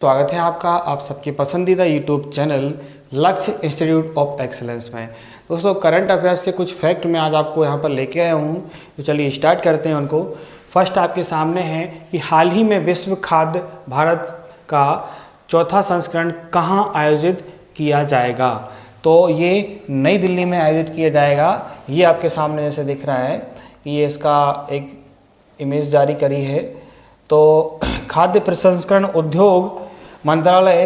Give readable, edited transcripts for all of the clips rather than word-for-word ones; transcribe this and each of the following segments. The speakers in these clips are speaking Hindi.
स्वागत है आपका आप सबके पसंदीदा यूट्यूब चैनल लक्ष्य इंस्टीट्यूट ऑफ एक्सीलेंस में। दोस्तों, करंट अफेयर्स के कुछ फैक्ट मैं आज आपको यहाँ पर लेके आया हूँ, तो चलिए स्टार्ट करते हैं उनको। फर्स्ट आपके सामने है कि हाल ही में विश्व खाद्य भारत का चौथा संस्करण कहाँ आयोजित किया जाएगा। तो ये नई दिल्ली में आयोजित किया जाएगा। ये आपके सामने जैसे दिख रहा है, ये इसका एक इमेज जारी करी है। तो खाद्य प्रसंस्करण उद्योग मंत्रालय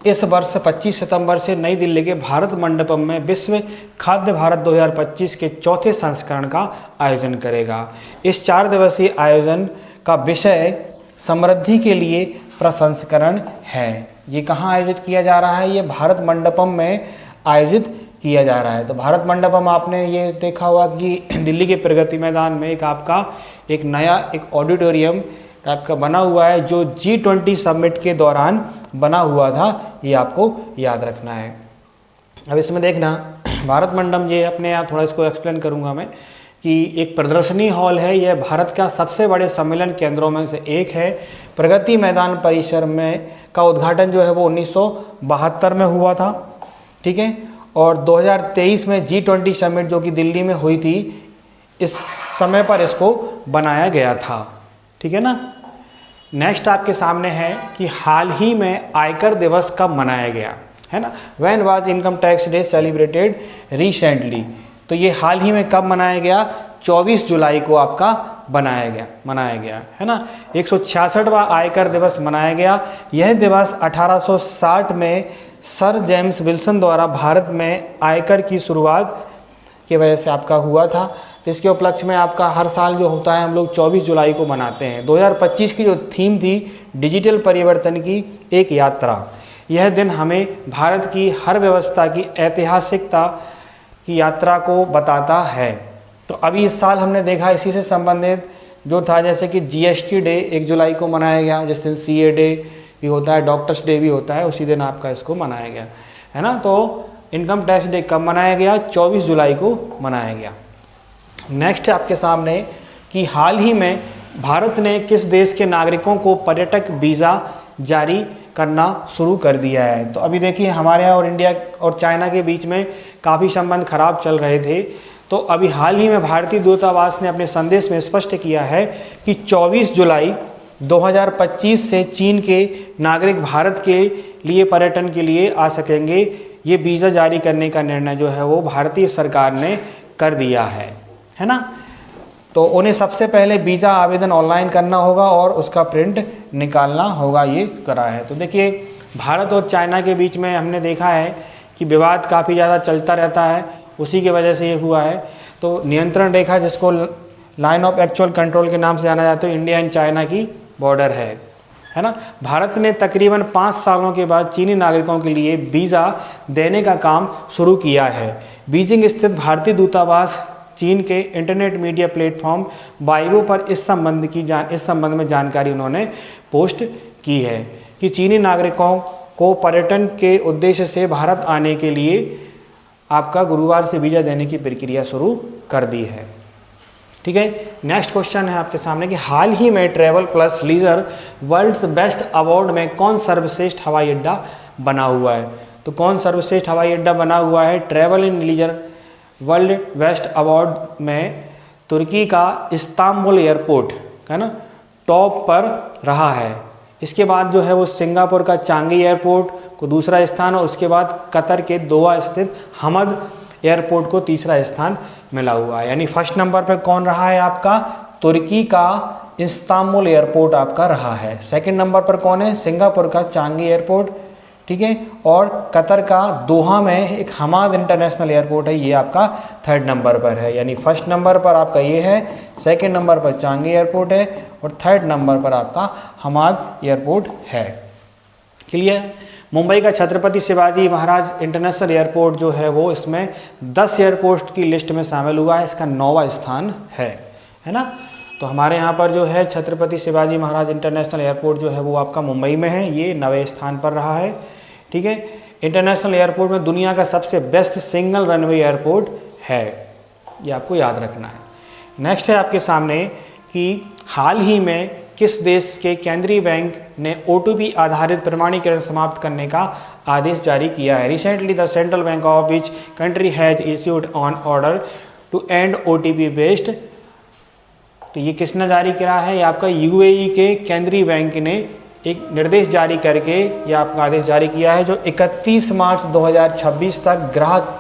इस वर्ष 25 सितंबर से नई दिल्ली के भारत मंडपम में विश्व खाद्य भारत 2025 के चौथे संस्करण का आयोजन करेगा। इस 4 दिवसीय आयोजन का विषय समृद्धि के लिए प्रसंस्करण है। ये कहाँ आयोजित किया जा रहा है? ये भारत मंडपम में आयोजित किया जा रहा है। तो भारत मंडपम आपने ये देखा होगा कि दिल्ली के प्रगति मैदान में एक नया ऑडिटोरियम टाइप का बना हुआ है, जो G20 समिट के दौरान बना हुआ था। ये आपको याद रखना है। अब इसमें देखना, भारत मंडपम, ये अपने आप थोड़ा इसको एक्सप्लेन करूंगा मैं, कि एक प्रदर्शनी हॉल है। यह भारत का सबसे बड़े सम्मेलन केंद्रों में से एक है। प्रगति मैदान परिसर में का उद्घाटन जो है वो 1972 में हुआ था, ठीक है। और 2023 में G20 समिट जो कि दिल्ली में हुई थी, इस समय पर इसको बनाया गया था, ठीक है ना। नेक्स्ट आपके सामने है कि हाल ही में आयकर दिवस कब मनाया गया है ना। When was income tax day celebrated recently. तो ये हाल ही में कब मनाया गया? 24 जुलाई को आपका मनाया गया है ना। 166वां आयकर दिवस मनाया गया। यह दिवस 1860 में सर जेम्स विल्सन द्वारा भारत में आयकर की शुरुआत की वजह से आपका हुआ था। तो इसके उपलक्ष्य में आपका हर साल जो होता है हम लोग 24 जुलाई को मनाते हैं। 2025 की जो थीम थी, डिजिटल परिवर्तन की एक यात्रा। यह दिन हमें भारत की हर व्यवस्था की ऐतिहासिकता की यात्रा को बताता है। तो अभी इस साल हमने देखा इसी से संबंधित जो था, जैसे कि GST डे 1 जुलाई को मनाया गया, जिस दिन CA डे भी होता है, डॉक्टर्स डे भी होता है, उसी दिन आपका इसको मनाया गया है ना। तो इनकम टैक्स डे कब मनाया गया? 24 जुलाई को मनाया गया। नेक्स्ट आपके सामने कि हाल ही में भारत ने किस देश के नागरिकों को पर्यटक वीज़ा जारी करना शुरू कर दिया है। तो अभी देखिए, हमारे यहाँ और इंडिया और चाइना के बीच में काफ़ी संबंध खराब चल रहे थे। तो अभी हाल ही में भारतीय दूतावास ने अपने संदेश में स्पष्ट किया है कि 24 जुलाई 2025 से चीन के नागरिक भारत के लिए पर्यटन के लिए आ सकेंगे। ये वीज़ा जारी करने का निर्णय जो है वो भारतीय सरकार ने कर दिया है ना। तो उन्हें सबसे पहले वीज़ा आवेदन ऑनलाइन करना होगा और उसका प्रिंट निकालना होगा, ये करा है। तो देखिए, भारत और चाइना के बीच में हमने देखा है कि विवाद काफ़ी ज़्यादा चलता रहता है, उसी की वजह से ये हुआ है। तो नियंत्रण रेखा, जिसको लाइन ऑफ एक्चुअल कंट्रोल के नाम से जाना जाता है, इंडिया एंड चाइना की बॉर्डर है ना। भारत ने तकरीबन 5 सालों के बाद चीनी नागरिकों के लिए वीज़ा देने का काम शुरू किया है। बीजिंग स्थित भारतीय दूतावास चीन के इंटरनेट मीडिया प्लेटफॉर्म वाइबो पर इस संबंध में जानकारी उन्होंने पोस्ट की है कि चीनी नागरिकों को पर्यटन के उद्देश्य से भारत आने के लिए आपका गुरुवार से वीज़ा देने की प्रक्रिया शुरू कर दी है, ठीक है। नेक्स्ट क्वेश्चन है आपके सामने कि हाल ही में travel plus leisure world's best award में कौन सर्वश्रेष्ठ हवाई अड्डा बना हुआ है। तो कौन सर्वश्रेष्ठ हवाई अड्डा बना हुआ है? Travel in leisure world best award में तुर्की का इस्तांबुल एयरपोर्ट है ना टॉप पर रहा है। इसके बाद जो है वो सिंगापुर का चांगी एयरपोर्ट को दूसरा स्थान, और उसके बाद कतर के दोहा स्थित हमद एयरपोर्ट को तीसरा स्थान मिला हुआ है। यानी फर्स्ट नंबर पर कौन रहा है? आपका तुर्की का इस्तांबुल एयरपोर्ट आपका रहा है। सेकंड नंबर पर कौन है? सिंगापुर का चांगी एयरपोर्ट, ठीक है। और कतर का दोहा में एक हमाद इंटरनेशनल एयरपोर्ट है, ये आपका थर्ड नंबर पर है। यानी फर्स्ट नंबर पर आपका ये है, सेकंड नंबर पर चांगी एयरपोर्ट है, और थर्ड नंबर पर आपका हमाद एयरपोर्ट है। क्लियर? मुंबई का छत्रपति शिवाजी महाराज इंटरनेशनल एयरपोर्ट जो है वो इसमें 10 एयरपोर्ट की लिस्ट में शामिल हुआ है। इसका 9वां स्थान है ना। तो हमारे यहाँ पर जो है छत्रपति शिवाजी महाराज इंटरनेशनल एयरपोर्ट जो है वो आपका मुंबई में है, ये 9वें स्थान पर रहा है, ठीक है। इंटरनेशनल एयरपोर्ट में दुनिया का सबसे बेस्ट सिंगल रनवे एयरपोर्ट है, ये आपको याद रखना है। नेक्स्ट है आपके सामने कि हाल ही में किस देश के केंद्रीय बैंक ने OTP आधारित प्रमाणीकरण समाप्त करने का आदेश जारी किया है? Recently the central bank of which country has issued on order to end OTP based. तो ये किसने जारी किया है? ये आपका UAE के केंद्रीय बैंक ने एक निर्देश जारी करके ये आपका आदेश जारी किया है, जो 31 मार्च 2026 तक ग्राहक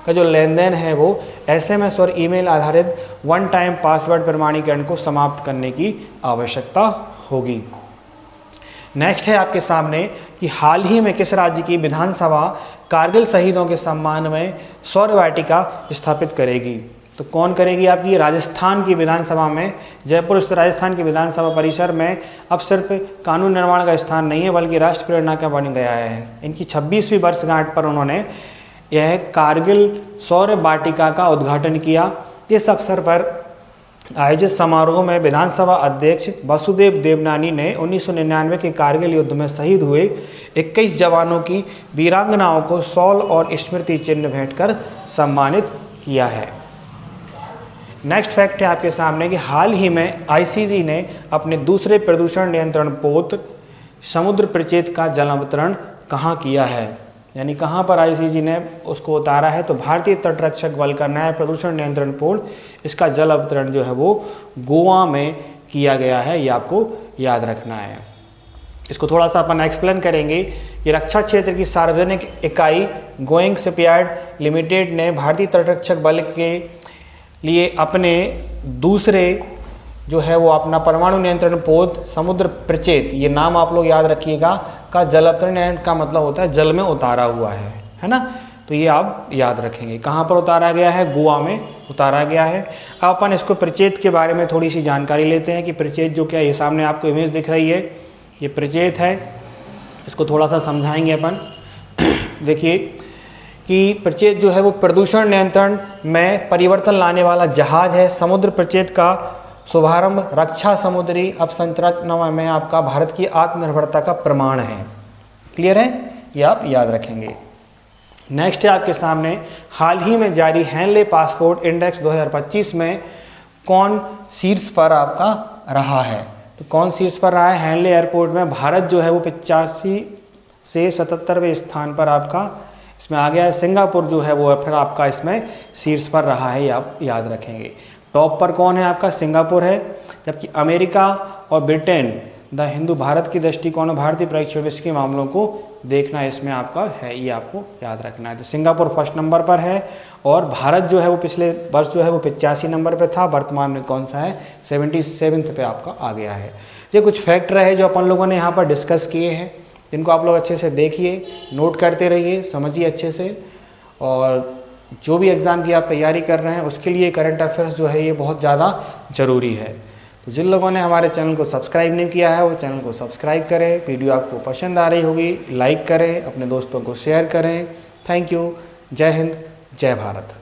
का जो लेन देन है वो SMS और ईमेल आधारित वन टाइम पासवर्ड प्रमाणीकरण को समाप्त करने की आवश्यकता होगी। नेक्स्ट है आपके सामने कि हाल ही में किस राज्य की विधानसभा कारगिल शहीदों के सम्मान में सौर वाटिका स्थापित करेगी? तो कौन करेगी? आपकी राजस्थान की विधानसभा में, जयपुर स्थित राजस्थान की विधानसभा परिसर में अब सिर्फ कानून निर्माण का स्थान नहीं है बल्कि राष्ट्र प्रेरणा का बन गया है। इनकी 26वीं वर्षगांठ पर उन्होंने यह कारगिल सौर वाटिका का उद्घाटन किया। इस अवसर पर आयोजित समारोह में विधानसभा अध्यक्ष वसुदेव देवनानी ने 1999 के कारगिल युद्ध में शहीद हुए 21 जवानों की वीरांगनाओं को शॉल और स्मृति चिन्ह भेंट कर सम्मानित किया है। नेक्स्ट फैक्ट है आपके सामने कि हाल ही में ICG ने अपने दूसरे प्रदूषण नियंत्रण पोत समुद्र प्रचेत का जल अवतरण कहाँ किया है? यानी कहाँ पर ICG ने उसको उतारा है? तो भारतीय तटरक्षक बल का नया प्रदूषण नियंत्रण पोत, इसका जल अवतरण जो है वो गोवा में किया गया है। ये आपको याद रखना है। इसको थोड़ा सा अपन एक्सप्लेन करेंगे कि रक्षा क्षेत्र की सार्वजनिक इकाई गोइंग शिपयार्ड लिमिटेड ने भारतीय तटरक्षक बल के लिए अपने दूसरे जो है वो अपना परमाणु नियंत्रण पोत समुद्र प्रचेत, ये नाम आप लोग याद रखिएगा, का जल अवतरण का मतलब होता है जल में उतारा हुआ है ना। तो ये आप याद रखेंगे। कहाँ पर उतारा गया है? गोवा में उतारा गया है। अब अपन इसको प्रचेत के बारे में थोड़ी सी जानकारी लेते हैं कि प्रचेत जो क्या, ये सामने आपको इमेज दिख रही है, ये प्रचेत है। इसको थोड़ा सा समझाएंगे अपन। देखिए कि प्रचेत जो है वो प्रदूषण नियंत्रण में परिवर्तन लाने वाला जहाज है। समुद्र प्रचेत का शुभारंभ रक्षा समुद्री अवसंरचना में आपका भारत की आत्मनिर्भरता का प्रमाण है। क्लियर है? ये आप याद रखेंगे। नेक्स्ट है आपके सामने हाल ही में जारी हेनले पासपोर्ट इंडेक्स 2025 में कौन शीर्ष पर आपका रहा है? तो कौन शीर्ष पर रहा है? हेनले एयरपोर्ट में भारत जो है वो 85 से 77वें स्थान पर आपका इसमें आ गया है। सिंगापुर जो है वो फिर आपका इसमें शीर्ष पर रहा है, ये आप याद रखेंगे। टॉप पर कौन है? आपका सिंगापुर है, जबकि अमेरिका और ब्रिटेन द हिंदू भारत की दृष्टिकोण भारतीय प्रेक्षण विश्व के मामलों को देखना इसमें आपका है, ये आपको याद रखना है। तो सिंगापुर फर्स्ट नंबर पर है और भारत जो है वो पिछले वर्ष जो है वो 85 नंबर पे था, वर्तमान में कौन सा है? 77 पे आपका आ गया है। ये कुछ फैक्ट रहे जो अपन लोगों ने यहाँ पर डिस्कस किए हैं, जिनको आप लोग अच्छे से देखिए, नोट करते रहिए, समझिए अच्छे से। और जो भी एग्ज़ाम की आप तैयारी कर रहे हैं उसके लिए करंट अफेयर्स जो है ये बहुत ज़्यादा ज़रूरी है। तो जिन लोगों ने हमारे चैनल को सब्सक्राइब नहीं किया है वो चैनल को सब्सक्राइब करें। वीडियो आपको पसंद आ रही होगी, लाइक करें, अपने दोस्तों को शेयर करें। Thank you. जय हिंद, जय भारत।